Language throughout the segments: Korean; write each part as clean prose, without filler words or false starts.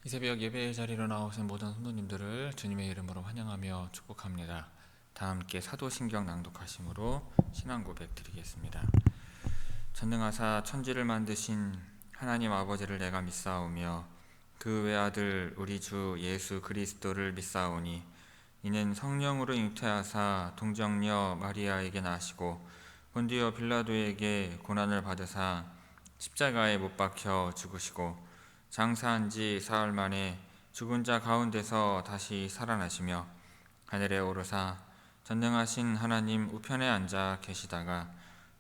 이 새벽 예배의 자리로 나오신 모든 성도님들을 주님의 이름으로 환영하며 축복합니다. 다 함께 사도신경 낭독하심으로 신앙 고백 드리겠습니다. 전능하사 천지를 만드신 하나님 아버지를 내가 믿사오며 그 외아들 우리 주 예수 그리스도를 믿사오니 이는 성령으로 잉태하사 동정녀 마리아에게 나시고 본디오 빌라도에게 고난을 받으사 십자가에 못 박혀 죽으시고 장사한 지 사흘 만에 죽은 자 가운데서 다시 살아나시며 하늘에 오르사 전능하신 하나님 우편에 앉아 계시다가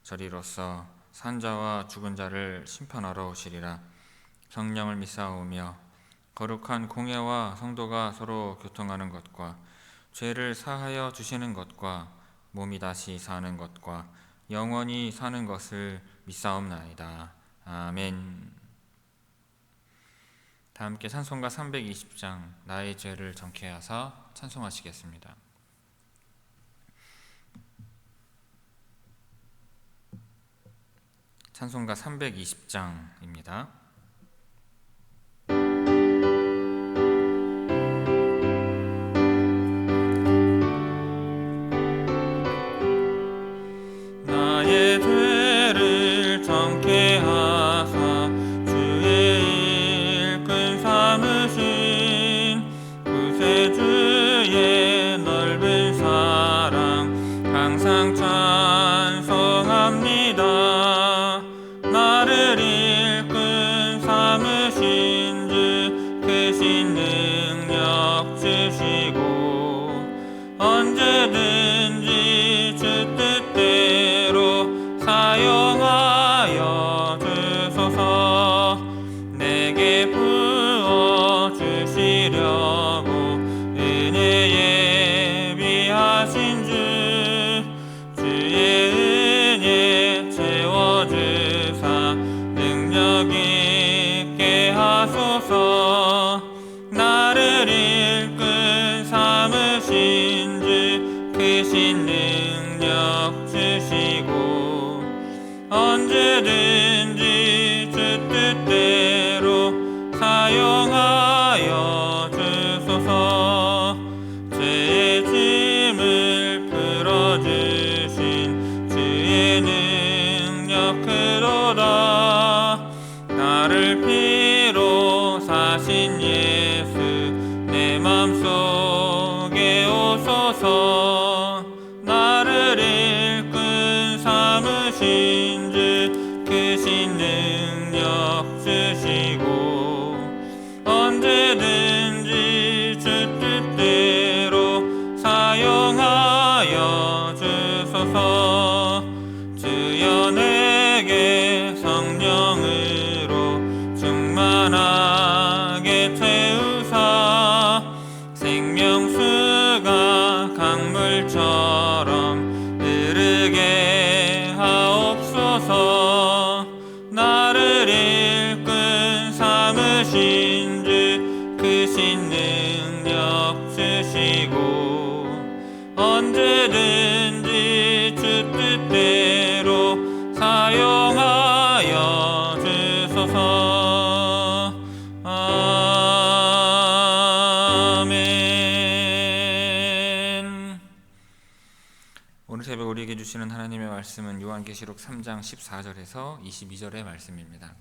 저리로서 산자와 죽은 자를 심판하러 오시리라. 성령을 믿사오며 거룩한 공예와 성도가 서로 교통하는 것과 죄를 사하여 주시는 것과 몸이 다시 사는 것과 영원히 사는 것을 믿사옵나이다. 아멘. 다 함께 찬송가 320장 나의 죄를 정케 하사 찬송하시겠습니다. 찬송가 320장입니다. 나의 죄를 정케 하사 주의 일꾼 삼으신 구세주의 넓은 사랑 항상 찬송합니다. 나를 일꾼 삼으신 주 크신 능력 주시고 언제든지 주 뜻대로 사용하여 주소서. 내게 부어주시려고 은혜에 비하신 주의 은혜 채워주사 능력 있게 하소서. 나를 일꾼 삼으신 주 크신 능력 주시고 언제든지 주 뜻대로 사용하여 주소서. 죄의 짐을 풀어주신 주의 능력 크도다. 나를 피로 사신 예수 내 맘속에 오소서. 나를 일꾼 삼으신 주 크신 능력 주시고 언제든지 주 뜻대로 사용하여 주소서. 주여 내게 성령으로 충만하게 채우사 생명수가 강물처럼 흐르게 하옵소서. 나를 일꾼 삼으신 주 크신 능력 주시고 언제든지 주 뜻대로 사용하여 주소서. 아멘. 오늘 새벽 우리에게 주시는 하나님의 말씀은 요한계시록 3장 14절에서 22절의 말씀입니다.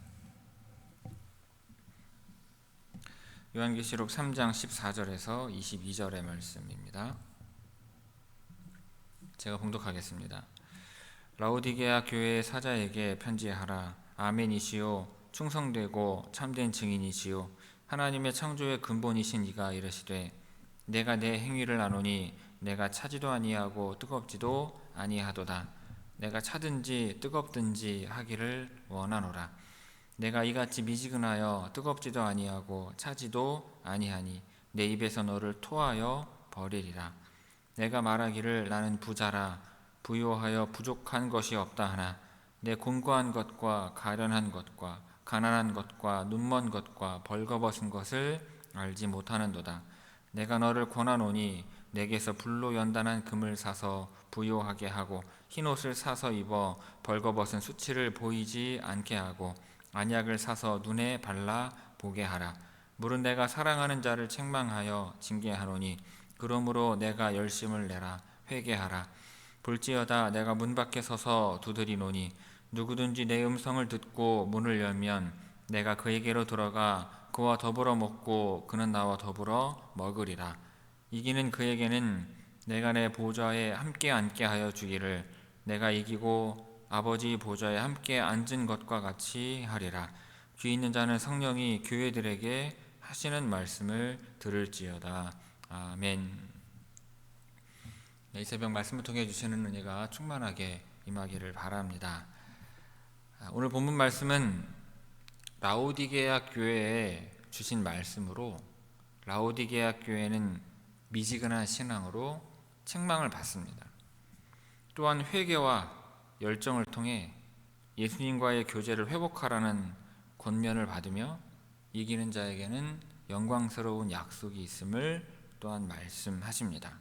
요한계시록 3장 14절에서 22절의 말씀입니다. 제가 봉독하겠습니다. 라오디게아 교회의 사자에게 편지하라. 아멘이시오. 충성되고 참된 증인이시오. 하나님의 창조의 근본이신 이가 이르시되 내가 내 행위를 아노니 내가 차지도 아니하고 뜨겁지도 아니하도다. 내가 차든지 뜨겁든지 하기를 원하노라. 내가 이같이 미지근하여 뜨겁지도 아니하고 차지도 아니하니 내 입에서 너를 토하여 버리리라. 내가 말하기를 나는 부자라 부요하여 부족한 것이 없다 하나 내 곤고한 것과 가련한 것과 가난한 것과 눈먼 것과 벌거벗은 것을 알지 못하는도다. 내가 너를 권하노니 내게서 불로 연단한 금을 사서 부요하게 하고 흰옷을 사서 입어 벌거벗은 수치를 보이지 않게 하고 안약을 사서 눈에 발라 보게 하라. 물은 내가 사랑하는 자를 책망하여 징계하노니 그러므로 내가 열심을 내라 회개하라. 볼지어다 내가 문 밖에 서서 두드리노니 누구든지 내 음성을 듣고 문을 열면 내가 그에게로 들어가 그와 더불어 먹고 그는 나와 더불어 먹으리라. 이기는 그에게는 내가 내 보좌에 함께 앉게 하여 주기를 내가 이기고 아버지 보좌에 함께 앉은 것과 같이 하리라. 귀 있는 자는 성령이 교회들에게 하시는 말씀을 들을지어다. 아멘. 이 새벽 말씀을 통해 주시는 은혜가 충만하게 임하기를 바랍니다. 오늘 본문 말씀은 라오디게아 교회에 주신 말씀으로 라오디게아 교회는 미지근한 신앙으로 책망을 받습니다. 또한 회개와 열정을 통해 예수님과의 교제를 회복하라는 권면을 받으며 이기는 자에게는 영광스러운 약속이 있음을 또한 말씀하십니다.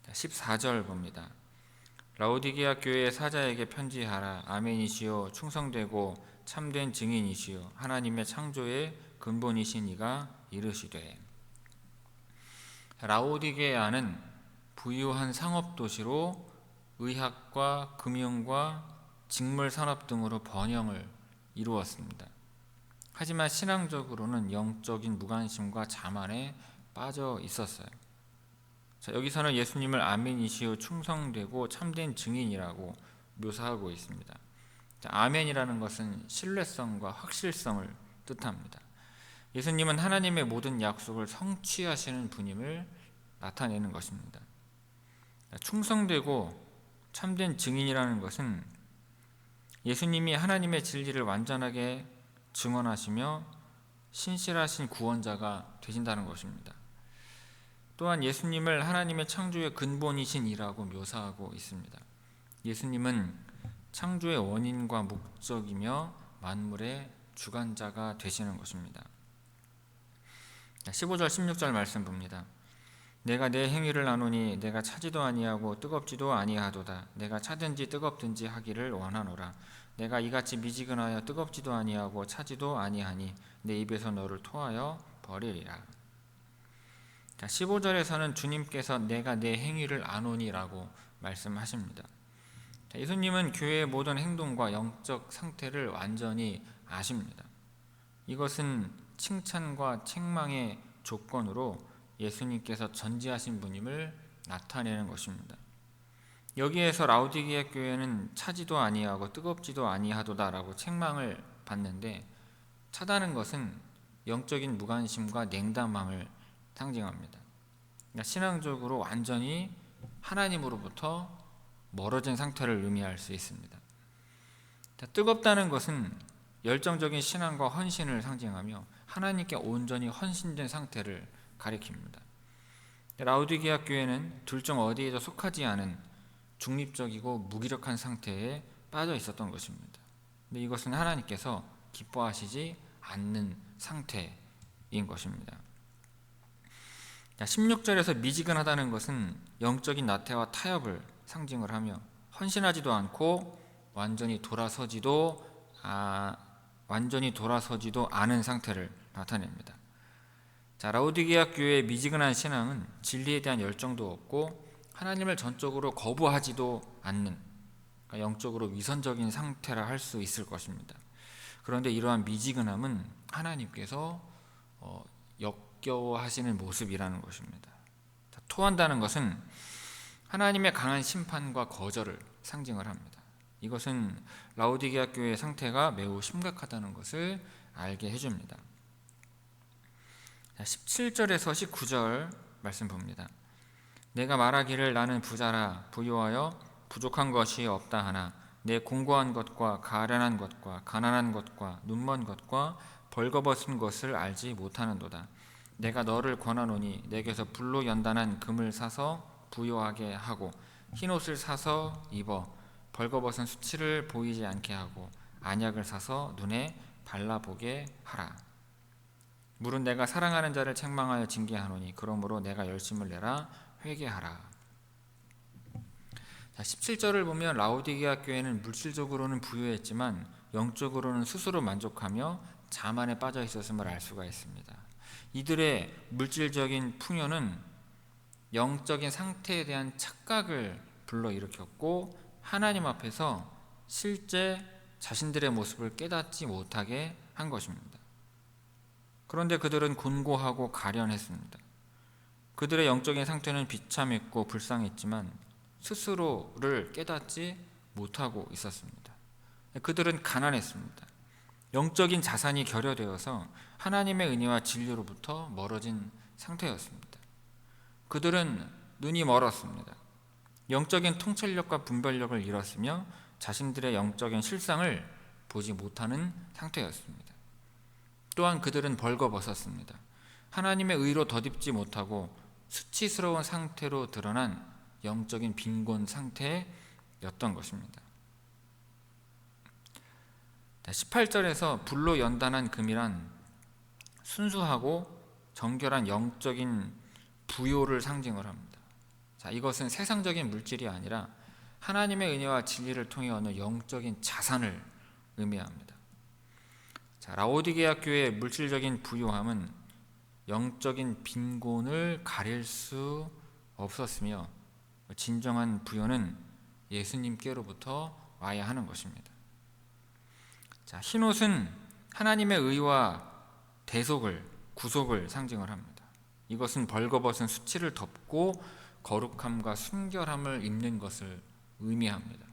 14절 봅니다. 라오디게아 교회의 사자에게 편지하라. 아멘이시요 충성되고 참된 증인이시요 하나님의 창조의 근본이신 이가 이르시되. 라오디게아는 부유한 상업도시로 의학과 금융과 직물산업 등으로 번영을 이루었습니다. 하지만 신앙적으로는 영적인 무관심과 자만에 빠져 있었어요. 여기서는 예수님을 아멘이시오 충성되고 참된 증인이라고 묘사하고 있습니다. 아멘이라는 것은 신뢰성과 확실성을 뜻합니다. 예수님은 하나님의 모든 약속을 성취하시는 분임을 나타내는 것입니다. 충성되고 참된 증인이라는 것은 예수님이 하나님의 진리를 완전하게 증언하시며 신실하신 구원자가 되신다는 것입니다. 또한 예수님을 하나님의 창조의 근본이신 이라고 묘사하고 있습니다. 예수님은 창조의 원인과 목적이며 만물의 주관자가 되시는 것입니다. 15절 16절 말씀 봅니다. 내가 내 행위를 아노니 내가 차지도 아니하고 뜨겁지도 아니하도다. 내가 차든지 뜨겁든지 하기를 원하노라. 내가 이같이 미지근하여 뜨겁지도 아니하고 차지도 아니하니 내 입에서 너를 토하여 버리리라. 15절에서는 주님께서 내가 내 행위를 아노니라고 말씀하십니다. 예수님은 교회의 모든 행동과 영적 상태를 완전히 아십니다. 이것은 칭찬과 책망의 조건으로 예수님께서 전지하신 분임을 나타내는 것입니다. 여기에서 라오디게아 교회는 차지도 아니하고 뜨겁지도 아니하도다라고 책망을 받는데, 차다는 것은 영적인 무관심과 냉담함을 상징합니다. 그러니까 신앙적으로 완전히 하나님으로부터 멀어진 상태를 의미할 수 있습니다. 뜨겁다는 것은 열정적인 신앙과 헌신을 상징하며 하나님께 온전히 헌신된 상태를 가리킵니다. 라오디게아 교회는 둘 중 어디에도 속하지 않은 중립적이고 무기력한 상태에 빠져 있었던 것입니다. 근데 이것은 하나님께서 기뻐하시지 않는 상태인 것입니다. 16절에서 미지근하다는 것은 영적인 나태와 타협을 상징을 하며 헌신하지도 않고 완전히 돌아서지도 않은 상태를 나타냅니다. 라오디게아 교회의 미지근한 신앙은 진리에 대한 열정도 없고 하나님을 전적으로 거부하지도 않는, 그러니까 영적으로 위선적인 상태라 할 수 있을 것입니다. 그런데 이러한 미지근함은 하나님께서 역겨워하시는 모습이라는 것입니다. 토한다는 것은 하나님의 강한 심판과 거절을 상징을 합니다. 이것은 라오디게아 교회의 상태가 매우 심각하다는 것을 알게 해줍니다. 17절에서 19절 말씀 봅니다. 내가 말하기를 나는 부자라 부유하여 부족한 것이 없다 하나 내 공고한 것과 가련한 것과 가난한 것과 눈먼 것과 벌거벗은 것을 알지 못하는도다. 내가 너를 권하노니 내게서 불로 연단한 금을 사서 부요하게 하고 흰옷을 사서 입어 벌거벗은 수치를 보이지 않게 하고 안약을 사서 눈에 발라보게 하라. 물은 내가 사랑하는 자를 책망하여 징계하노니 그러므로 내가 열심을 내라 회개하라. 17절을 보면 라오디게아 교회는 물질적으로는 부유했지만 영적으로는 스스로 만족하며 자만에 빠져 있었음을 알 수가 있습니다. 이들의 물질적인 풍요는 영적인 상태에 대한 착각을 불러일으켰고 하나님 앞에서 실제 자신들의 모습을 깨닫지 못하게 한 것입니다. 그런데 그들은 곤고하고 가련했습니다. 그들의 영적인 상태는 비참했고 불쌍했지만 스스로를 깨닫지 못하고 있었습니다. 그들은 가난했습니다. 영적인 자산이 결여되어서 하나님의 은혜와 진리로부터 멀어진 상태였습니다. 그들은 눈이 멀었습니다. 영적인 통찰력과 분별력을 잃었으며 자신들의 영적인 실상을 보지 못하는 상태였습니다. 또한 그들은 벌거벗었습니다. 하나님의 의로 덧입지 못하고 수치스러운 상태로 드러난 영적인 빈곤 상태였던 것입니다. 18절에서 불로 연단한 금이란 순수하고 정결한 영적인 부요를 상징을 합니다. 자, 이것은 세상적인 물질이 아니라 하나님의 은혜와 진리를 통해 얻는 영적인 자산을 의미합니다. 자, 라오디게아 교회의 물질적인 부요함은 영적인 빈곤을 가릴 수 없었으며 진정한 부요는 예수님께로부터 와야 하는 것입니다. 자, 흰옷은 하나님의 의와 대속을, 구속을 상징을 합니다. 이것은 벌거벗은 수치를 덮고 거룩함과 순결함을 입는 것을 의미합니다.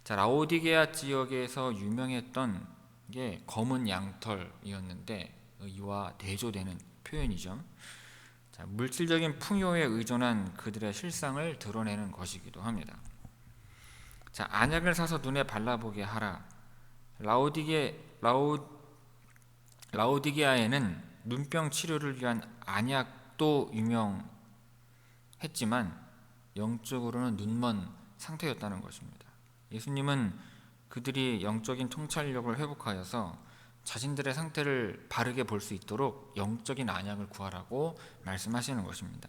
자, 라오디게아 지역에서 유명했던 게 검은 양털이었는데 의와 대조되는 표현이죠. 자, 물질적인 풍요에 의존한 그들의 실상을 드러내는 것이기도 합니다. 자, 안약을 사서 눈에 발라보게 하라. 라오디게아에는 눈병 치료를 위한 안약도 유명했지만 영적으로는 눈먼 상태였다는 것입니다. 예수님은 그들이 영적인 통찰력을 회복하여서 자신들의 상태를 바르게 볼 수 있도록 영적인 안약을 구하라고 말씀하시는 것입니다.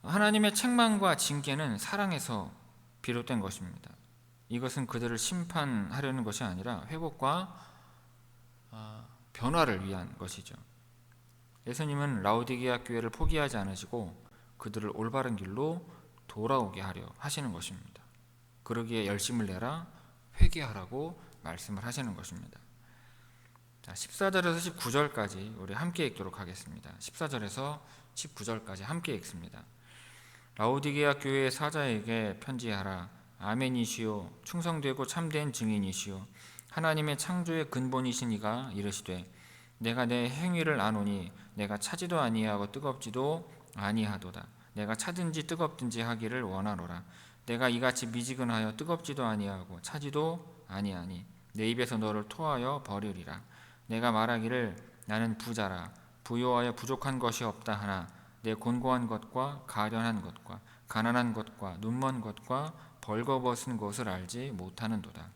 하나님의 책망과 징계는 사랑에서 비롯된 것입니다. 이것은 그들을 심판하려는 것이 아니라 회복과 변화를 위한 것이죠. 예수님은 라오디게아 교회를 포기하지 않으시고 그들을 올바른 길로 돌아오게 하려 하시는 것입니다. 그러기에 열심을 내라 회개하라고 말씀을 하시는 것입니다. 자, 14절에서 19절까지 우리 함께 읽도록 하겠습니다. 14절에서 19절까지 함께 읽습니다. 라오디게아 교회의 사자에게 편지하라. 아멘이시오 충성되고 참된 증인이시오 하나님의 창조의 근본이신 이가 이르시되 내가 내 행위를 아노니 내가 차지도 아니하고 뜨겁지도 아니하도다. 내가 차든지 뜨겁든지 하기를 원하노라. 내가 이같이 미지근하여 뜨겁지도 아니하고 차지도 아니하니 내 입에서 너를 토하여 버리리라. 내가 말하기를 나는 부자라 부요하여 부족한 것이 없다 하나 내 곤고한 것과 가련한 것과 가난한 것과 눈먼 것과 벌거벗은 것을 알지 못하는도다.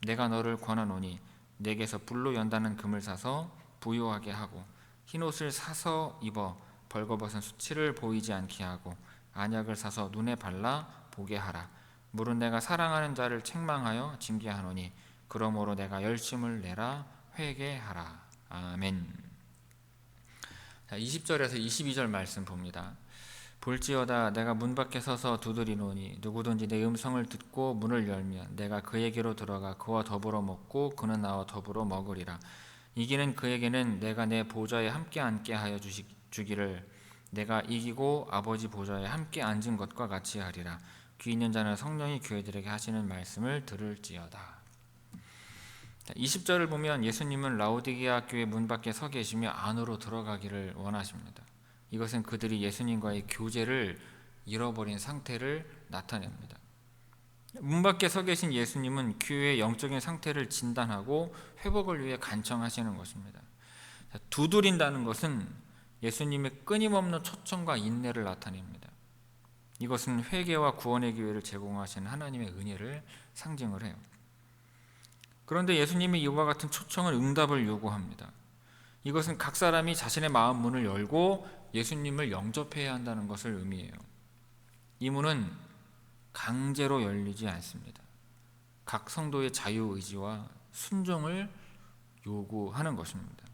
내가 너를 권하노니 내게서 불로 연다는 금을 사서 부요하게 하고 흰옷을 사서 입어 벌거벗은 수치를 보이지 않게 하고 안약을 사서 눈에 발라 보게 하라. 물은 내가 사랑하는 자를 책망하여 징계하노니 그러므로 내가 열심을 내라 회개하라. 아멘. 20절에서 22절 말씀 봅니다. 볼지어다 내가 문 밖에 서서 두드리노니 누구든지 내 음성을 듣고 문을 열면 내가 그에게로 들어가 그와 더불어 먹고 그는 나와 더불어 먹으리라. 이기는 그에게는 내가 내 보좌에 함께 앉게 하여 주기를 내가 이기고 아버지 보좌에 함께 앉은 것과 같이 하리라. 귀 있는 자는 성령이 교회들에게 하시는 말씀을 들을지어다. 20절을 보면 예수님은 라오디게아 교회 문 밖에 서 계시며 안으로 들어가기를 원하십니다. 이것은 그들이 예수님과의 교제를 잃어버린 상태를 나타냅니다. 문 밖에 서 계신 예수님은 교회의 영적인 상태를 진단하고 회복을 위해 간청하시는 것입니다. 두드린다는 것은 예수님의 끊임없는 초청과 인내를 나타냅니다. 이것은 회개와 구원의 기회를 제공하시는 하나님의 은혜를 상징을 해요. 그런데 예수님이 이와 같은 초청은 응답을 요구합니다. 이것은 각 사람이 자신의 마음 문을 열고 예수님을 영접해야 한다는 것을 의미해요. 이 문은 강제로 열리지 않습니다. 각 성도의 자유의지와 순종을 요구하는 것입니다.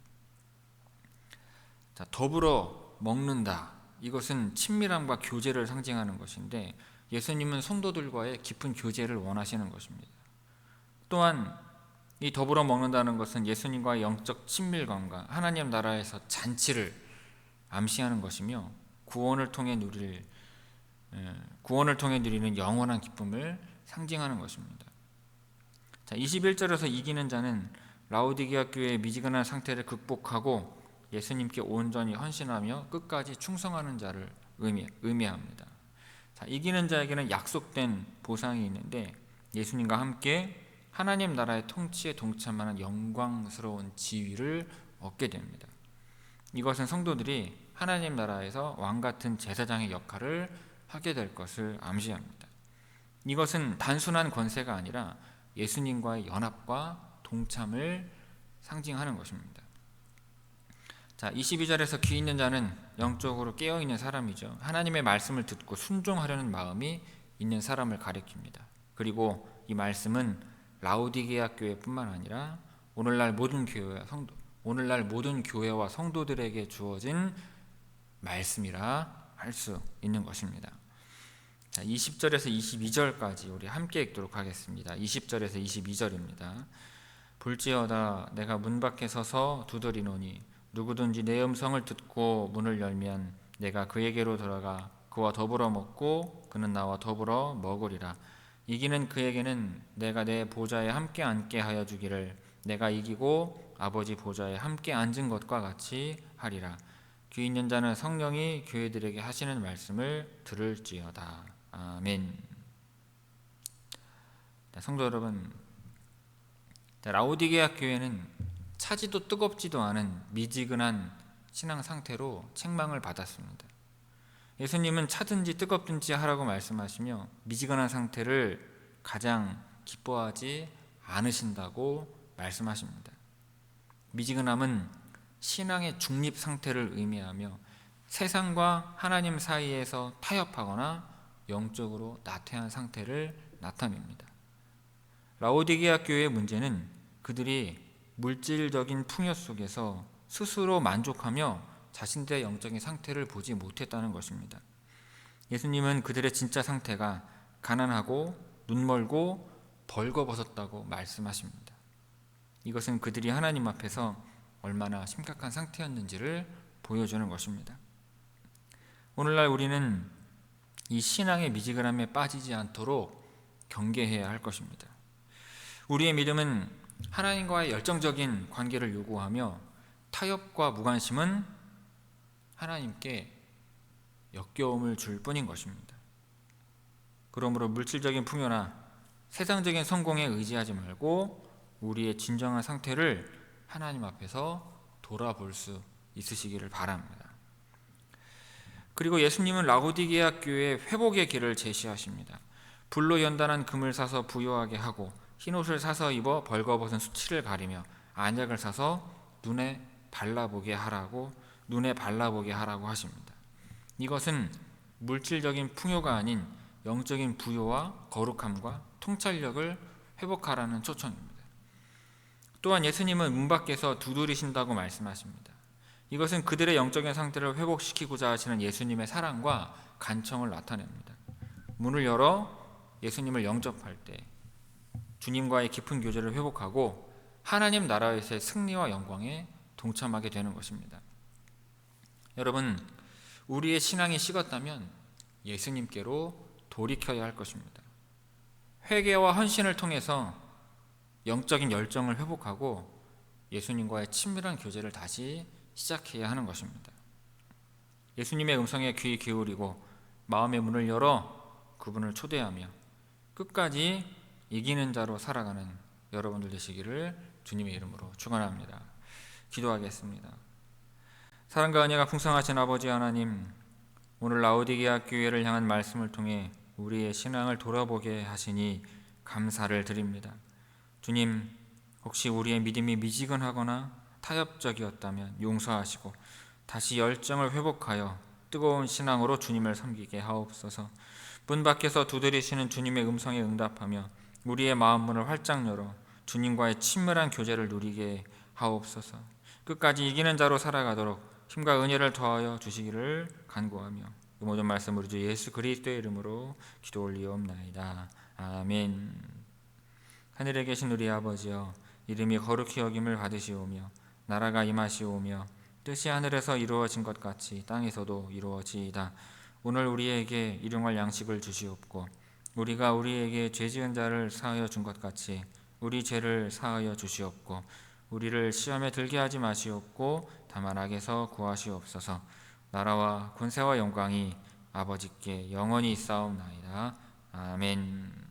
자, 더불어 먹는다. 이것은 친밀함과 교제를 상징하는 것인데 예수님은 성도들과의 깊은 교제를 원하시는 것입니다. 또한 이 더불어 먹는다는 것은 예수님과의 영적 친밀감과 하나님 나라에서 잔치를 암시하는 것이며 구원을 통해 누리는 영원한 기쁨을 상징하는 것입니다. 자, 21절에서 이기는 자는 라오디게아 교회의 미지근한 상태를 극복하고 예수님께 온전히 헌신하며 끝까지 충성하는 자를 의미합니다. 자, 이기는 자에게는 약속된 보상이 있는데 예수님과 함께 하나님 나라의 통치에 동참하는 영광스러운 지위를 얻게 됩니다. 이것은 성도들이 하나님 나라에서 왕같은 제사장의 역할을 하게 될 것을 암시합니다. 이것은 단순한 권세가 아니라 예수님과의 연합과 동참을 상징하는 것입니다. 자, 22절에서 귀 있는 자는 영적으로 깨어있는 사람이죠. 하나님의 말씀을 듣고 순종하려는 마음이 있는 사람을 가리킵니다. 그리고 이 말씀은 라오디게아 교회뿐만 아니라 오늘날 모든 교회와 성도들에게 주어진 말씀이라 할 수 있는 것입니다. 자, 20절에서 22절까지 우리 함께 읽도록 하겠습니다. 20절에서 22절입니다. 볼지어다 내가 문 밖에 서서 두드리노니 누구든지 내 음성을 듣고 문을 열면 내가 그에게로 들어가 그와 더불어 먹고 그는 나와 더불어 먹으리라. 이기는 그에게는 내가 내 보좌에 함께 앉게 하여 주기를 내가 이기고 아버지 보좌에 함께 앉은 것과 같이 하리라. 귀 있는 자는 성령이 교회들에게 하시는 말씀을 들을지어다. 아멘. 성도 여러분, 라오디게아 교회는 차지도 뜨겁지도 않은 미지근한 신앙 상태로 책망을 받았습니다. 예수님은 차든지 뜨겁든지 하라고 말씀하시며 미지근한 상태를 가장 기뻐하지 않으신다고 말씀하십니다. 미지근함은 신앙의 중립 상태를 의미하며 세상과 하나님 사이에서 타협하거나 영적으로 나태한 상태를 나타냅니다. 라오디게아 교회의 문제는 그들이 물질적인 풍요 속에서 스스로 만족하며 자신들의 영적인 상태를 보지 못했다는 것입니다. 예수님은 그들의 진짜 상태가 가난하고 눈멀고 벌거벗었다고 말씀하십니다. 이것은 그들이 하나님 앞에서 얼마나 심각한 상태였는지를 보여주는 것입니다. 오늘날 우리는 이 신앙의 미지근함에 빠지지 않도록 경계해야 할 것입니다. 우리의 믿음은 하나님과의 열정적인 관계를 요구하며 타협과 무관심은 하나님께 역겨움을 줄 뿐인 것입니다. 그러므로 물질적인 풍요나 세상적인 성공에 의지하지 말고 우리의 진정한 상태를 하나님 앞에서 돌아볼 수 있으시기를 바랍니다. 그리고 예수님은 라오디게아 교회의 회복의 길을 제시하십니다. 불로 연단한 금을 사서 부요하게 하고 흰옷을 사서 입어 벌거벗은 수치를 가리며 안약을 사서 눈에 발라보게 하라고 하십니다. 이것은 물질적인 풍요가 아닌 영적인 부요와 거룩함과 통찰력을 회복하라는 초청입니다. 또한 예수님은 문 밖에서 두드리신다고 말씀하십니다. 이것은 그들의 영적인 상태를 회복시키고자 하시는 예수님의 사랑과 간청을 나타냅니다. 문을 열어 예수님을 영접할 때 주님과의 깊은 교제를 회복하고 하나님 나라에서의 승리와 영광에 동참하게 되는 것입니다. 여러분, 우리의 신앙이 식었다면 예수님께로 돌이켜야 할 것입니다. 회개와 헌신을 통해서 영적인 열정을 회복하고 예수님과의 친밀한 교제를 다시 시작해야 하는 것입니다. 예수님의 음성에 귀 기울이고 마음의 문을 열어 그분을 초대하며 끝까지 이기는 자로 살아가는 여러분들 되시기를 주님의 이름으로 축원합니다. 기도하겠습니다. 사랑과 은혜가 풍성하신 아버지 하나님, 오늘 라오디게아 교회를 향한 말씀을 통해 우리의 신앙을 돌아보게 하시니 감사를 드립니다. 주님, 혹시 우리의 믿음이 미지근하거나 타협적이었다면 용서하시고 다시 열정을 회복하여 뜨거운 신앙으로 주님을 섬기게 하옵소서. 문 밖에서 두드리시는 주님의 음성에 응답하며 우리의 마음문을 활짝 열어 주님과의 친밀한 교제를 누리게 하옵소서. 끝까지 이기는 자로 살아가도록 힘과 은혜를 더하여 주시기를 간구하며 이 모든 말씀 우리 주 예수 그리스도의 이름으로 기도 올리옵나이다. 아멘. 하늘에 계신 우리 아버지여, 이름이 거룩히 여김을 받으시오며 나라가 임하시오며 뜻이 하늘에서 이루어진 것 같이 땅에서도 이루어지이다. 오늘 우리에게 일용할 양식을 주시옵고 우리가 우리에게 죄 지은 자를 사하여 준 것 같이 우리 죄를 사하여 주시옵고 우리를 시험에 들게 하지 마시옵고 다만 악에서 구하시옵소서. 나라와 권세와 영광이 아버지께 영원히 있사옵나이다. 아멘.